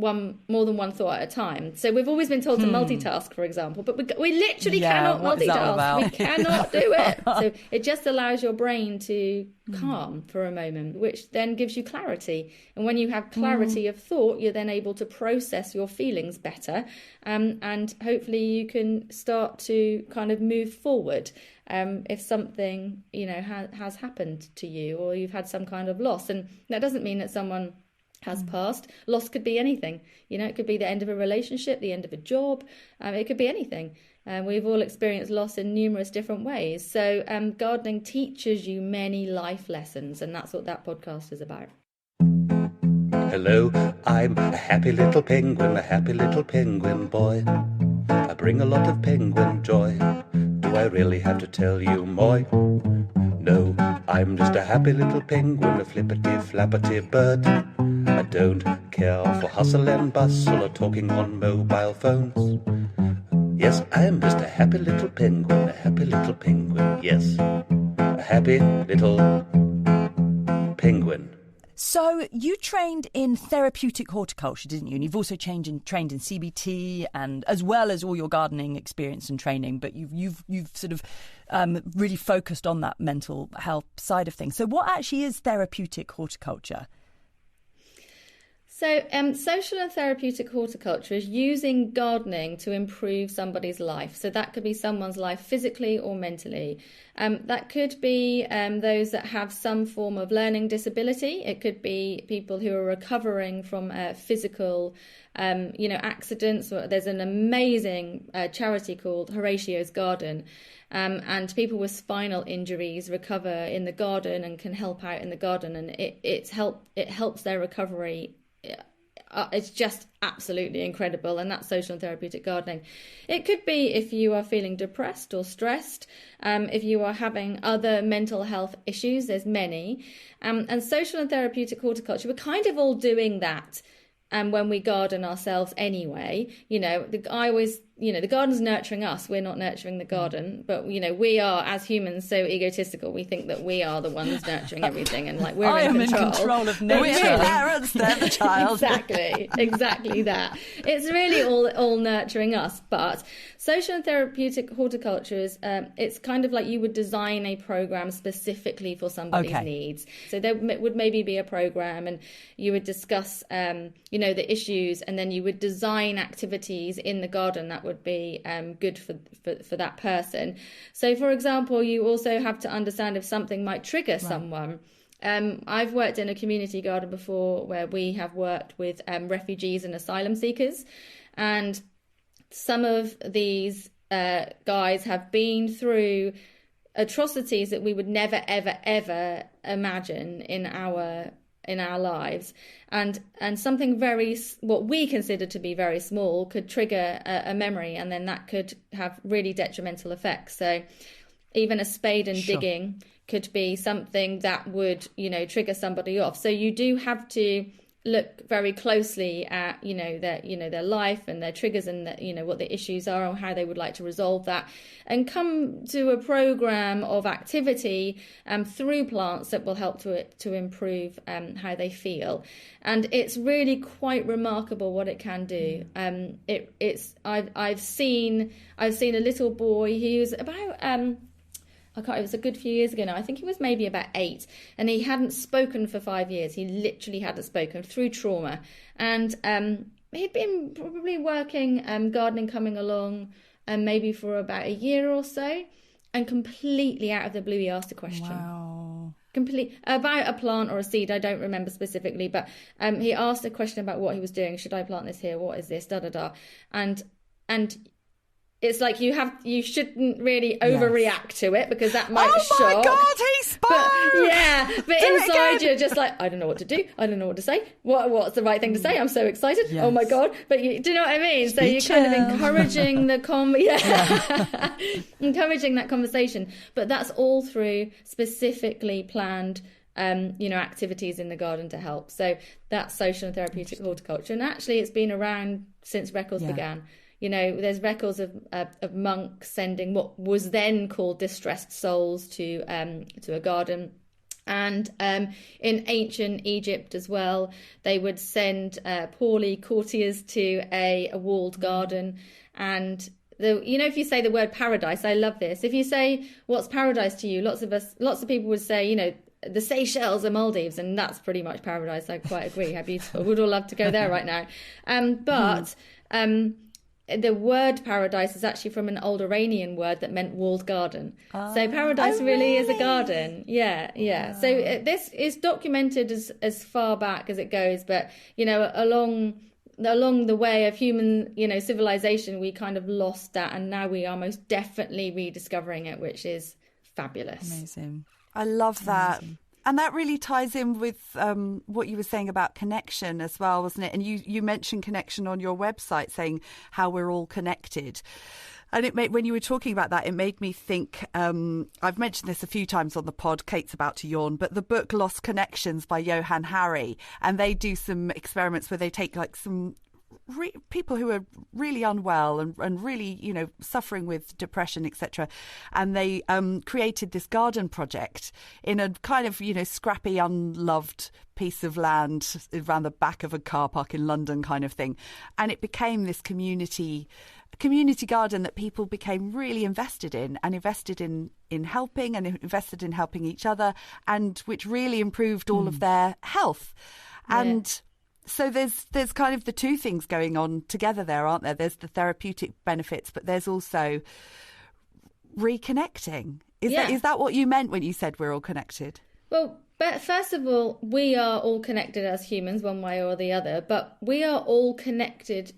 than one thought at a time. So we've always been told to multitask, for example, but we literally cannot multitask. We cannot do it. So it just allows your brain to calm for a moment, which then gives you clarity. And when you have clarity of thought, you're then able to process your feelings better. And hopefully you can start to kind of move forward if something, you know, has happened to you, or you've had some kind of loss. And that doesn't mean that someone has passed. Loss could be anything. You know, it could be the end of a relationship, the end of a job. It could be anything. We've all experienced loss in numerous different ways. So gardening teaches you many life lessons, and that's what that podcast is about. Hello, I'm a happy little penguin boy. I bring a lot of penguin joy. Do I really have to tell you more? No, I'm just a happy little penguin, a flippity-flappity bird. I don't care for hustle and bustle or talking on mobile phones. Yes, I am just a happy little penguin, yes. A happy little penguin. So you trained in therapeutic horticulture, didn't you? And you've also trained in CBT, and as well as all your gardening experience and training. But you've sort of really focused on that mental health side of things. So what actually is therapeutic horticulture? So social and therapeutic horticulture is using gardening to improve somebody's life. So that could be someone's life physically or mentally. That could be those that have some form of learning disability. It could be people who are recovering from physical accidents. There's an amazing charity called Horatio's Garden. And people with spinal injuries recover in the garden and can help out in the garden. And it helps their recovery. It's just absolutely incredible, and that's social and therapeutic gardening. It could be if you are feeling depressed or stressed, if you are having other mental health issues. There's many, and social and therapeutic horticulture, we're kind of all doing that. And when we garden ourselves anyway, you know, the garden's nurturing us. We're not nurturing the garden, but, you know, we are, as humans, so egotistical. We think that we are the ones nurturing everything, and like we're in control of nature. We're parents, they're the child. Exactly that. It's really all nurturing us. But social and therapeutic horticulture is, it's kind of like you would design a program specifically for somebody's needs. So there would maybe be a program, and you would discuss, the issues, and then you would design activities in the garden that would be good for that person. So, for example, you also have to understand if something might trigger someone. I've worked in a community garden before where we have worked with refugees and asylum seekers, and some of these guys have been through atrocities that we would never, ever, ever imagine in our lives, and something what we consider to be very small could trigger a memory, and then that could have really detrimental effects. So even a spade and digging could be something that would, trigger somebody off. So you do have to look very closely at their life and their triggers, and what the issues are and how they would like to resolve that, and come to a program of activity through plants that will help to improve how they feel. And it's really quite remarkable what it can do. I've seen a little boy. He was about it was a good few years ago now. I think he was maybe about 8, and he hadn't spoken for 5 years. He literally hadn't spoken through trauma. And he'd been probably working, gardening, coming along, maybe for about a year or so. And completely out of the blue, he asked a question. Wow. About a plant or a seed. I don't remember specifically, but he asked a question about what he was doing. Should I plant this here? What is this? Da da da. And it's like you shouldn't really overreact to it, because that might shock. Oh my God, he spoke! But inside you're just like, I don't know what to do. I don't know what to say. What's the right thing to say? I'm so excited. Yes. Oh my God. But do you know what I mean? So you're kind of encouraging the encouraging that conversation. But that's all through specifically planned activities in the garden to help. So that's social and therapeutic horticulture. And actually it's been around since records began. There's records of monks sending what was then called distressed souls to a garden. And in ancient Egypt as well, they would send poorly courtiers to a walled garden. And if you say the word paradise, I love this. If you say, what's paradise to you? Lots of people would say, the Seychelles or Maldives, and that's pretty much paradise. I quite agree. How beautiful. We'd all love to go there right now. But the word paradise is actually from an old Iranian word that meant walled garden. So paradise really is a garden. Yeah. Wow. So this is documented as far back as it goes, but along the way of human civilization, we kind of lost that, and now we are most definitely rediscovering it, which is fabulous. Amazing. I love that. And that really ties in with what you were saying about connection as well, wasn't it? And you mentioned connection on your website, saying how we're all connected. And when you were talking about that, it made me think, I've mentioned this a few times on the pod, Kate's about to yawn, but the book Lost Connections by Johann Hari, and they do some experiments where they take like some people who are really unwell and really, suffering with depression, etc. And they created this garden project in a kind of, scrappy, unloved piece of land around the back of a car park in London kind of thing. And it became this community garden that people became really invested in helping and invested in helping each other, and which really improved all of their health. And so there's kind of the two things going on together there, aren't there? There's the therapeutic benefits, but there's also reconnecting. Is that what you meant when you said we're all connected? Well, but first of all, we are all connected as humans one way or the other, but we are all connected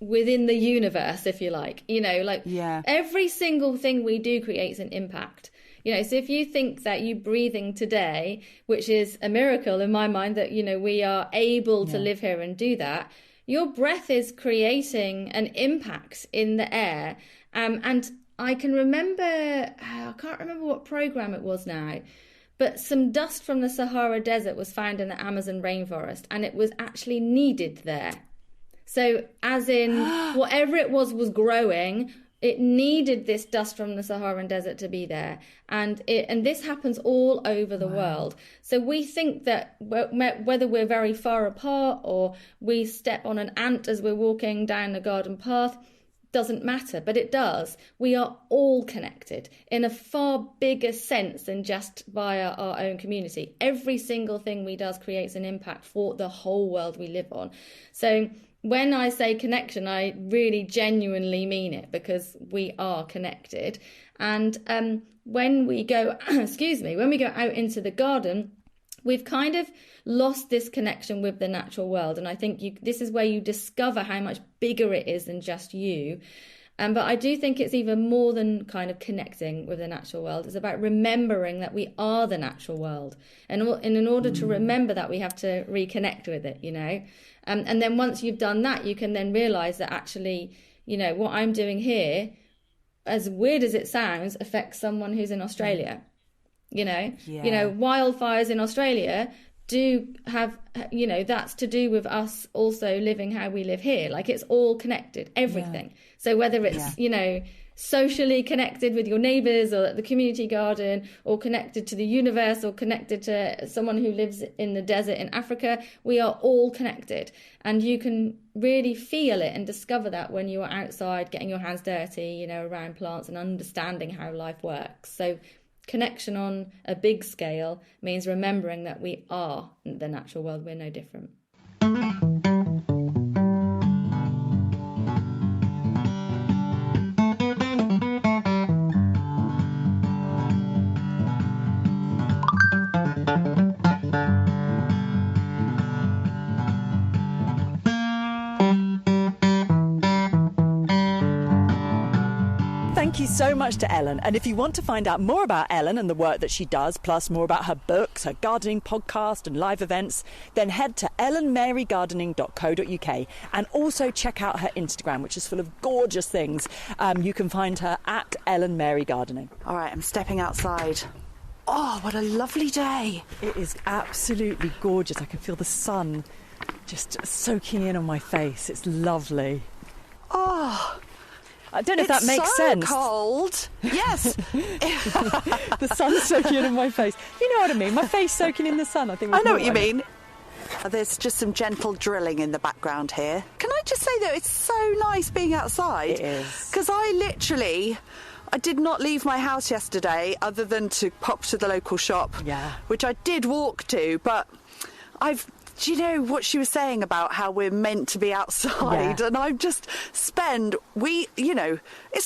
within the universe, if you like. Every single thing we do creates an impact. So if you think that you breathing today, which is a miracle in my mind, that, we are able to live here and do that, your breath is creating an impact in the air. And I can remember, I can't remember what program it was now, but some dust from the Sahara Desert was found in the Amazon rainforest, and it was actually needed there. So as in whatever it was growing, it needed this dust from the Saharan desert to be there. And this happens all over the world. So we think that whether we're very far apart or we step on an ant as we're walking down the garden path, doesn't matter, but it does. We are all connected in a far bigger sense than just via our own community. Every single thing we do creates an impact for the whole world we live on. So when I say connection, I really genuinely mean it, because we are connected. And when we go, when we go out into the garden, we've kind of lost this connection with the natural world. And I think this is where you discover how much bigger it is than just you. But I do think it's even more than kind of connecting with the natural world. It's about remembering that we are the natural world. And in order to remember that, we have to reconnect with it, And then once you've done that, you can then realise that actually, what I'm doing here, as weird as it sounds, affects someone who's in Australia. Wildfires in Australia do have, that's to do with us also living how we live here. Like, it's all connected, everything. Yeah. So whether it's, socially connected with your neighbours or at the community garden, or connected to the universe, or connected to someone who lives in the desert in Africa, we are all connected. And you can really feel it and discover that when you are outside getting your hands dirty, around plants and understanding how life works. So connection on a big scale means remembering that we are the natural world. We're no different. Thank you so much to Ellen. And if you want to find out more about Ellen and the work that she does, plus more about her books, her gardening podcast and live events, then head to ellenmarygardening.co.uk and also check out her Instagram, which is full of gorgeous things. You can find her at Ellen Mary Gardening. All right, I'm stepping outside. Oh, what a lovely day. It is absolutely gorgeous. I can feel the sun just soaking in on my face. It's lovely. Oh, I don't know if that makes sense. It's so cold. Yes. The sun's soaking in on my face. You know what I mean? My face soaking in the sun. I know what you mean. There's just some gentle drilling in the background here. Can I just say that it's so nice being outside? It is. Because I did not leave my house yesterday other than to pop to the local shop. Yeah. Which I did walk to, but do you know what she was saying about how we're meant to be outside? Yeah. And I've just it's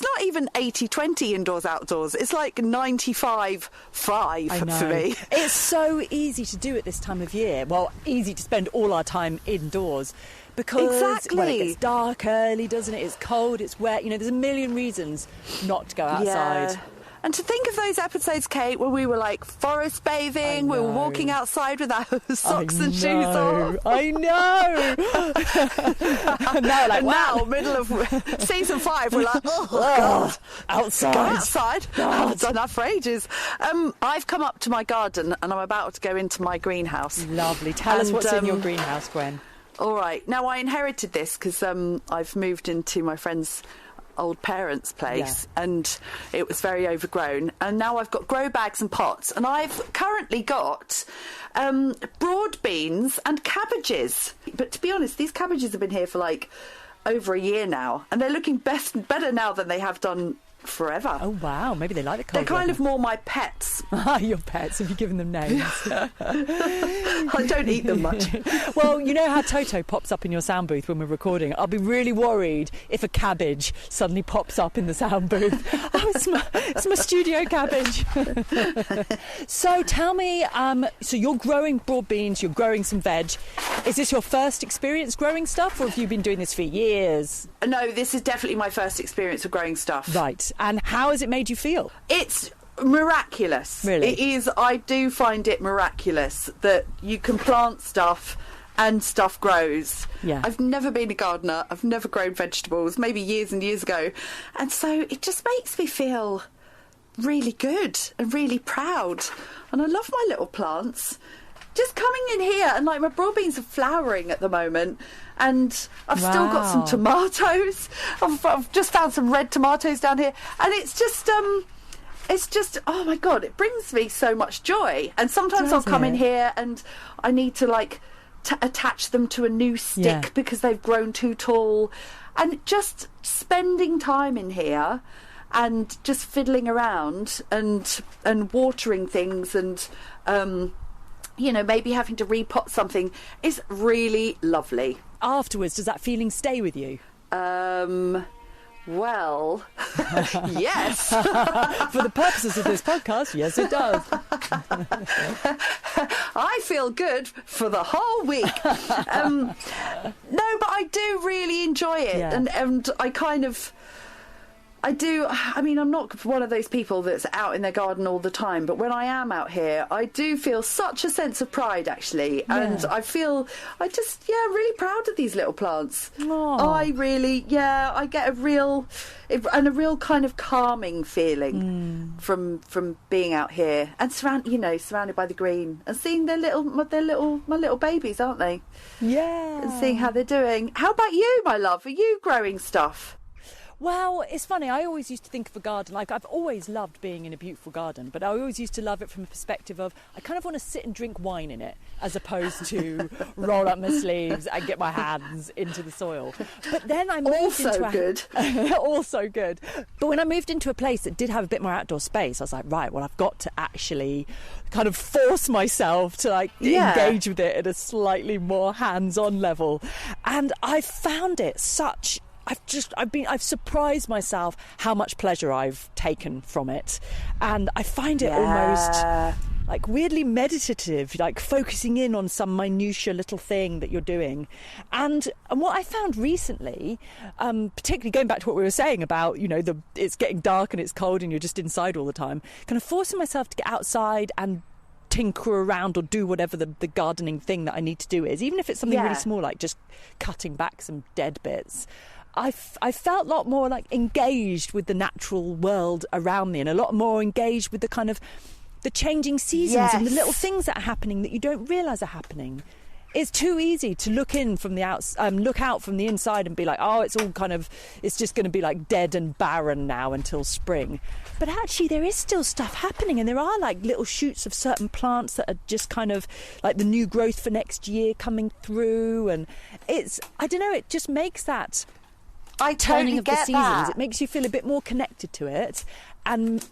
not even 80-20 indoors outdoors. It's like 95-5 for me. It's so easy to do at this time of year. Well, easy to spend all our time indoors. Because when it gets dark early, doesn't it? It's cold, it's wet. There's a million reasons not to go outside. Yeah. And to think of those episodes, Kate, where we were like forest bathing, we were walking outside with our socks and shoes on. I know. And now, now, middle of season 5, we're like, oh God, outside. Go outside. I haven't done that for ages. I've come up to my garden and I'm about to go into my greenhouse. Lovely. Tell us what's in your greenhouse, Gwen. All right. Now, I inherited this because I've moved into my friend's old parents' place and it was very overgrown, and now I've got grow bags and pots, and I've currently got broad beans and cabbages. But to be honest, these cabbages have been here for like over a year now, and they're looking better now than they have done forever. Oh wow, maybe they like the cold They're kind weather. of more my pets. Your pets, have you given them names? I don't eat them much. Well, you know how Toto pops up in your sound booth when we're recording? I'll be really worried if a cabbage suddenly pops up in the sound booth. Oh, it's my studio cabbage. So tell me, so you're growing broad beans, you're growing some veg. Is this your first experience growing stuff, or have you been doing this for years? No, this is definitely my first experience of growing stuff. Right. And how has it made you feel? It's miraculous. Really? It is. I do find it miraculous that you can plant stuff and stuff grows. Yeah. I've never been a gardener. I've never grown vegetables, maybe years and years ago. And so it just makes me feel really good and really proud. And I love my little plants. Just coming in here and like my broad beans are flowering at the moment, and I've still got some tomatoes. I've just found some red tomatoes down here, and it's just oh my God, it brings me so much joy. And sometimes I'll come in here and I need to like attach them to a new stick because they've grown too tall, and just spending time in here and just fiddling around and watering things and maybe having to repot something is really lovely. Afterwards, does that feeling stay with you? Well, yes. For the purposes of this podcast, yes, it does. I feel good for the whole week. No, but I do really enjoy it. Yeah. And I do. I mean, I'm not one of those people that's out in their garden all the time, but when I am out here, I do feel such a sense of pride, actually. And I just really proud of these little plants. Aww. I get a real kind of calming feeling from being out here and surrounded by the green and seeing my little babies, aren't they? Yeah. And seeing how they're doing. How about you, my love? Are you growing stuff? Well, it's funny, I always used to think of a garden, like I've always loved being in a beautiful garden, but I always used to love it from a perspective of I kind of want to sit and drink wine in it, as opposed to roll up my sleeves and get my hands into the soil. But then I moved also good. But when I moved into a place that did have a bit more outdoor space, I was like, right, well, I've got to actually kind of force myself to engage with it at a slightly more hands-on level. And I found it I've surprised myself how much pleasure I've taken from it, and I find it almost like weirdly meditative, like focusing in on some minutiae little thing that you're doing. And what I found recently, particularly going back to what we were saying about, it's getting dark and it's cold and you're just inside all the time, kind of forcing myself to get outside and tinker around or do whatever the gardening thing that I need to do is, even if it's something really small, like just cutting back some dead bits. I felt a lot more like engaged with the natural world around me, and a lot more engaged with the kind of the changing seasons and the little things that are happening that you don't realise are happening. It's too easy to look out from the inside and be like, oh, it's just going to be like dead and barren now until spring. But actually there is still stuff happening, and there are like little shoots of certain plants that are just kind of like the new growth for next year coming through. And I don't know, it just makes that turning of the seasons. It makes you feel a bit more connected to it. And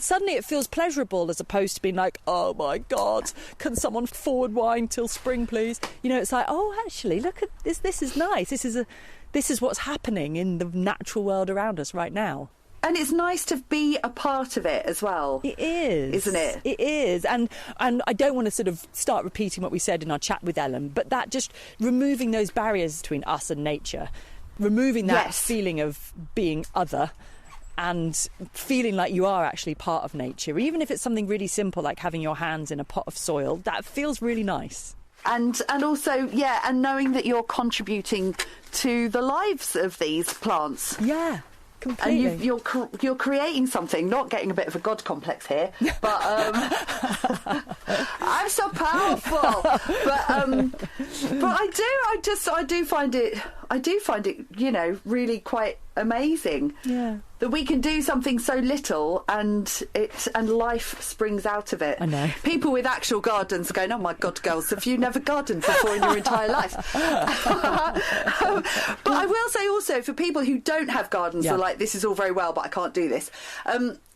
suddenly it feels pleasurable as opposed to being like, oh my God, can someone forward wind till spring, please? It's like, oh, actually, look at this. This is nice. This is what's happening in the natural world around us right now. And it's nice to be a part of it as well. It is. Isn't it? It is. And I don't want to sort of start repeating what we said in our chat with Ellen, but that just removing those barriers between us and nature, removing that feeling of being other, and feeling like you are actually part of nature, even if it's something really simple like having your hands in a pot of soil, that feels really nice. And also, and knowing that you're contributing to the lives of these plants. Yeah. Completely. And you're creating something, not getting a bit of a God complex here, but I'm so powerful. But I do find it, really quite amazing. Yeah. That we can do something so little and life springs out of it. I know. People with actual gardens are going, oh my God, girls, have you never gardened before in your entire life? But I will say also, for people who don't have gardens, are like, this is all very well, but I can't do this.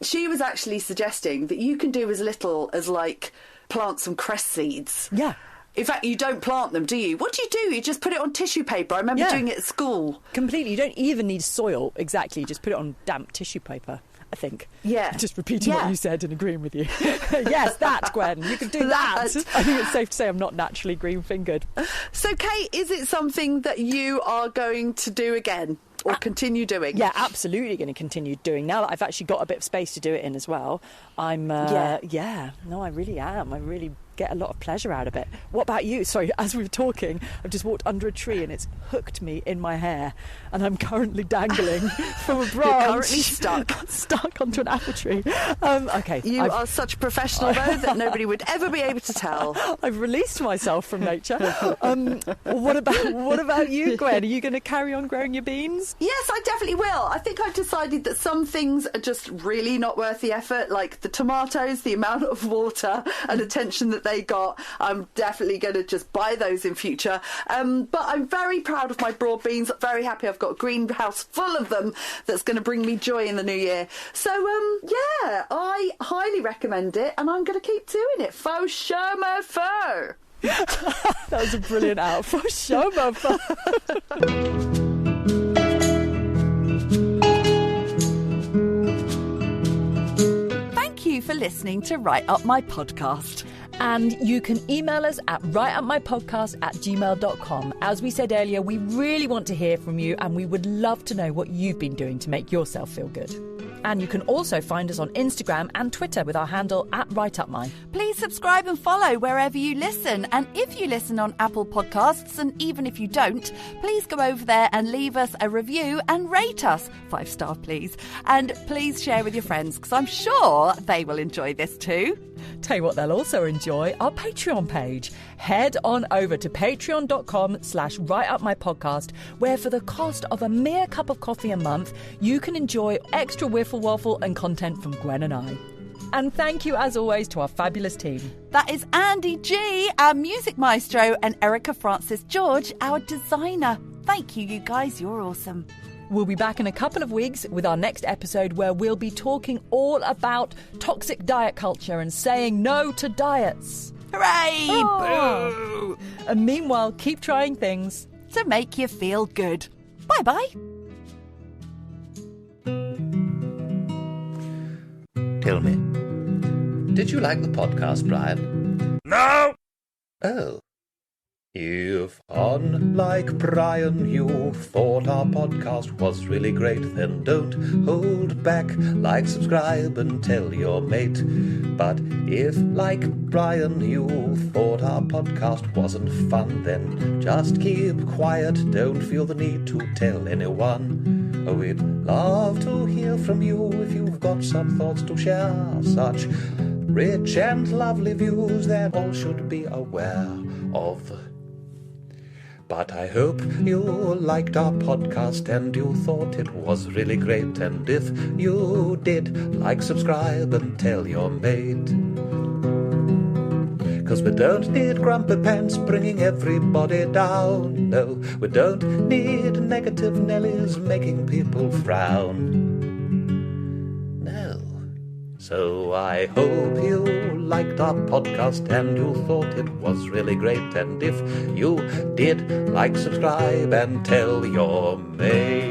She was actually suggesting that you can do as little as like plant some cress seeds. Yeah. In fact, you don't plant them, do you? What do? You just put it on tissue paper. I remember doing it at school. Completely. You don't even need soil, exactly. You just put it on damp tissue paper, I think. Yeah. Just repeating what you said and agreeing with you. Yes, that, Gwen. You can do that. I think it's safe to say I'm not naturally green-fingered. So, Kate, is it something that you are going to do again? Or continue doing? Yeah, absolutely going to continue doing. Now that I've actually got a bit of space to do it in as well, I really am. I really get a lot of pleasure out of it. What about you? Sorry, as we were talking, I've just walked under a tree and it's hooked me in my hair, and I'm currently dangling from a branch. You're currently stuck onto an apple tree. Okay. You are such a professional, though, that nobody would ever be able to tell. I've released myself from nature. What about you, Gwen? Are you going to carry on growing your beans? Yes, I definitely will. I think I've decided that some things are just really not worth the effort, like the tomatoes, the amount of water and attention that they got. I'm definitely going to just buy those in future. But I'm very proud of my broad beans. Very happy I've got a greenhouse full of them that's going to bring me joy in the new year. So, I highly recommend it, and I'm going to keep doing it. Faux show mo fur. That was a brilliant out. Faux show mo fur. Thank you for listening to Write Up My Podcast. And you can email us at writeupmypodcast@gmail.com. As we said earlier, we really want to hear from you, and we would love to know what you've been doing to make yourself feel good. And you can also find us on Instagram and Twitter with our handle @WriteUpMy. Please subscribe and follow wherever you listen. And if you listen on Apple Podcasts, and even if you don't, please go over there and leave us a review and rate us. 5-star, please. And please share with your friends, because I'm sure they will enjoy this too. Tell you what they'll also enjoy, our Patreon page. Head on over to patreon.com/writeupmypodcast, where for the cost of a mere cup of coffee a month, you can enjoy extra wiffle waffle and content from Gwen and I. And thank you, as always, to our fabulous team. That is Andy G, our music maestro, and Erica Francis George, our designer. Thank you, you guys. You're awesome. We'll be back in a couple of weeks with our next episode, where we'll be talking all about toxic diet culture and saying no to diets. Hooray! Oh. Boo! And meanwhile, keep trying things to make you feel good. Bye-bye. Tell me, Did you like the podcast, Brian? No! Oh. If, unlike Brian, you thought our podcast was really great, then don't hold back. Like, subscribe, and tell your mate. But if, like Brian, you thought our podcast wasn't fun, then just keep quiet. Don't feel the need to tell anyone. We'd love to hear from you if you've got some thoughts to share. Such rich and lovely views that all should be aware of. But I hope you liked our podcast and you thought it was really great. And if you did, like, subscribe, and tell your mate. 'Cause we don't need grumpy pants bringing everybody down. No, we don't need negative Nellies making people frown. No. So I hope you liked our podcast and you thought it was really great. And if you did, like, subscribe, and tell your mate.